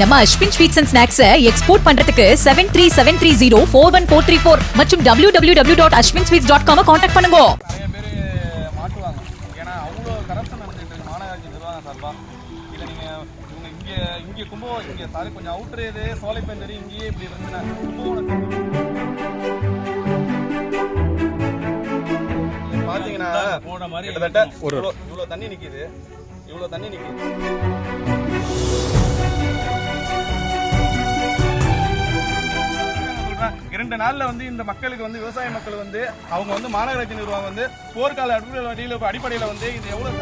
நம்ம Ashwin sweets and snacks export பண்றதுக்கு 7373041434 மற்றும் www.ashwinsweets.com கான்டாக்ட் பண்ணுங்க. நிறைய பேர் மாட்டுவாங்க. ஏன்னா அவ்வளோ கரப்ஷன் நடந்துட்டு இருக்கு மாநகராட்சி நிர்வாகம் சார்பா. இல்லை நீங்கள் இங்கே கும்பகோணம் இங்கே சாரி கொஞ்சம் அவுட்ரு இது சோலைப்பேந்தரி இங்கேயே இப்படி இருந்துச்சுன்னா கும்பகோணம் பார்த்தீங்கன்னா கிட்டத்தட்ட இவ்வளோ தண்ணி நிற்கிது. இரண்டு நாள்ல இந்த மக்களுக்கு விவசாய மக்கள் அவங்க மாநகராட்சி நிர்வாகம் போர்க்கால அடிப்படையில இது எவ்வளவு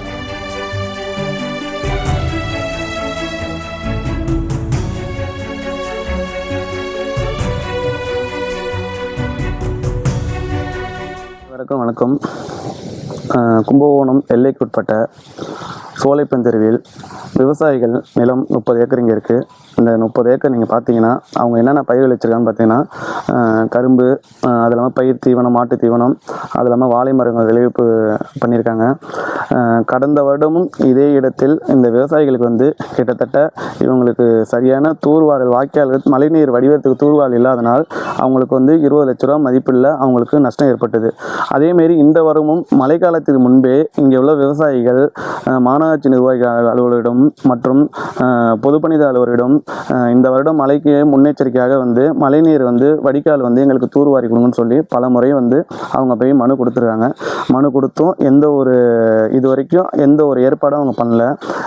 வணக்கம். கும்பகோணம் எல்லைக்குட்பட்ட சோலைப்பெந்தருவில் விவசாயிகள் நிலம் 30 ஏக்கர் இங்கே இருக்குது. இந்த 30 ஏக்கர் நீங்கள் பார்த்தீங்கன்னா அவங்க என்னென்ன பயிர் வச்சுருக்காங்கன்னு பார்த்தீங்கன்னா கரும்பு, அது இல்லாமல் பயிர் தீவனம், மாட்டு தீவனம், அது இல்லாமல் வாழை மரங்கள் விளைவிப்பு பண்ணியிருக்காங்க. கடந்த வருடமும் இதே இடத்தில் இந்த விவசாயிகளுக்கு கிட்டத்தட்ட இவங்களுக்கு சரியான தூர்வாரல் வாய்க்கால்கள் மழைநீர் வடிவத்துக்கு தூர்வாரல் இல்லாதனால் அவங்களுக்கு 20 லட்ச ரூபா மதிப்பில் அவங்களுக்கு நஷ்டம் ஏற்பட்டது. அதேமாரி இந்த வருடமும் மழைக்காலத்துக்கு முன்பே இங்கே உள்ள விவசாயிகள் மாநகராட்சி நிர்வாக அலுவலரிடம் மற்றும் பொதுப்பணித அலுவலரிடம் இந்த வருடம் மழைக்கு முன்னெச்சரிக்கையாக மழைநீர் வடிகால் எங்களுக்கு தூர்வாரி கொடுங்கன்னு சொல்லி பல முறை அவங்க போய் மனு கொடுத்துருக்காங்க. மனு கொடுத்தும் இது வரைக்கும் எந்த ஒரு ஏற்பாடும் அவங்க பண்ணல.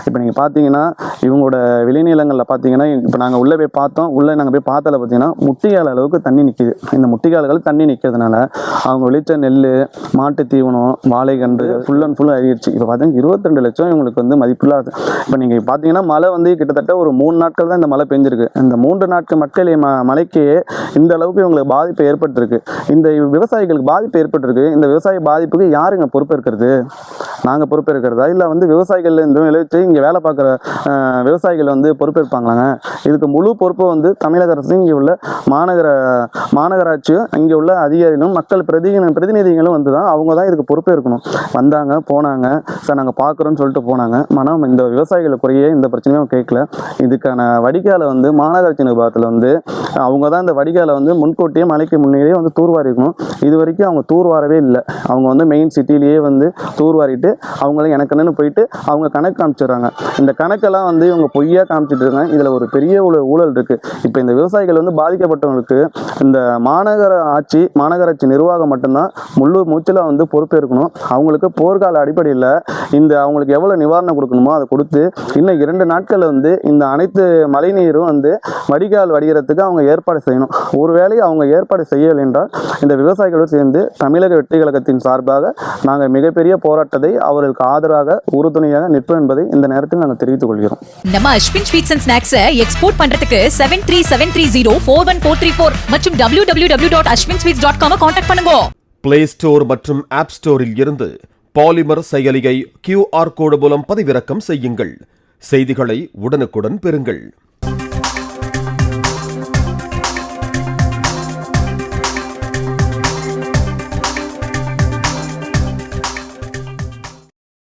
இப்போ நீங்கள் பார்த்தீங்கன்னா இவங்களோட விளைநிலங்களில் பார்த்தீங்கன்னா இப்போ நாங்கள் உள்ளே போய் பார்த்தோம். உள்ளே நாங்கள் போய் பார்த்ததில் பார்த்தீங்கன்னா முட்டிக்கால் அளவுக்கு தண்ணி நிற்கிது. இந்த முட்டிக்கால்கள் தண்ணி நிற்கிறதுனால அவங்க விளைச்ச நெல், மாட்டு தீவனம், வாழைக்கன்று ஃபுல் அண்ட் ஃபுல் அழிடுச்சு. இப்போ பார்த்தீங்கன்னா 22 லட்சம் இவங்களுக்கு மதிப்பில்லாது. இப்போ நீங்கள் பார்த்தீங்கன்னா மழை கிட்டத்தட்ட ஒரு 3 நாட்கள் தான் இந்த மழை பெஞ்சிருக்கு. இந்த 3 நாட்கள் மக்கள் மழைக்கு இந்த அளவுக்கு இவங்களுக்கு பாதிப்பு ஏற்பட்டிருக்கு. இந்த விவசாயிகளுக்கு பாதிப்பு ஏற்பட்டிருக்கு. இந்த விவசாய பாதிப்புக்கு யாருங்க பொறுப்பேற்கிறது? நாங்கள் பொறுப்பேற்கிறதா இல்லை விவசாயிகள் இந்த விளைவிச்சு இங்கே வேலை பார்க்குற விவசாயிகள் பொறுப்பேற்பாங்களாங்க? இதுக்கு முழு பொறுப்பு தமிழக அரசு, இங்கே உள்ள மாநகராட்சியும், இங்கே உள்ள அதிகாரிகளும், மக்கள் பிரதிநிதிகளும் தான் அவங்க தான் இதுக்கு பொறுப்பேற்கணும். வந்தாங்க, போனாங்க, சார் நாங்கள் பார்க்குறோன்னு சொல்லிட்டு போனாங்க. ஆனால் இந்த விவசாயிகளுக்குரிய இந்த பிரச்சனையும் கேட்கல. இதுக்கான வடிகாலை மாநகராட்சி நிர்வாகத்தில் அவங்க தான் இந்த வடிகாலை முன்கூட்டியே மழைக்கு முன்னேறியே தூர்வாரி இருக்கணும். இது வரைக்கும் அவங்க தூர்வாரவே இல்லை. அவங்க மெயின் சிட்டிலேயே தூர்வாரிட்டு அவங்களும் எனக்குன்னு போயிட்டு அவங்க கணக்கு காமிச்சிடுறாங்க. இந்த கணக்கெல்லாம் இவங்க பொய்யா காமிச்சிட்டு இருக்காங்க. இதில் ஒரு பெரிய ஊழல் இருக்குது. இப்போ இந்த விவசாயிகள் பாதிக்கப்பட்டவங்களுக்கு இந்த மாநகராட்சி நிர்வாகம் மட்டும்தான் முழு மூச்சில் பொறுப்பேற்கணும். அவங்களுக்கு போர்க்கால அடிப்படையில் அவங்களுக்கு எவ்வளோ நிவாரணம் கொடுக்கணுமோ அதை கொடுத்து இன்னும் 2 நாட்கள் இந்த அனைத்து மழைநீரும் வடிகால் வடிகிறதுக்கு அவங்க ஏற்பாடு செய்யணும். ஒருவேளை அவங்க ஏற்பாடு செய்யவில்லை என்றால் இந்த விவசாயிகளோடு சேர்ந்து தமிழக வெற்றி கழகத்தின் சார்பாக நாங்கள் மிகப்பெரிய போராட்டத்தை அவர்களுக்கு ஆதரவாக உறுதுணையாக நிற்போம் என்பதை இந்த நேரத்தில் நாங்கள் தெரிவித்துக் கொள்கிறோம். நம்ம Ashwin sweets and snacks export பண்றதுக்கு 7373041434 மற்றும் www.ashwinsweets.com கான்டாக்ட் பண்ணுங்க. பிளே ஸ்டோர் மற்றும் ஆப் ஸ்டோரில் இருந்து பாலிமர் செயலியை QR கோடு மூலம் பதிவிறக்கம் செய்யுங்கள். செய்திகளை உடனுக்குடன் பெறுங்கள்.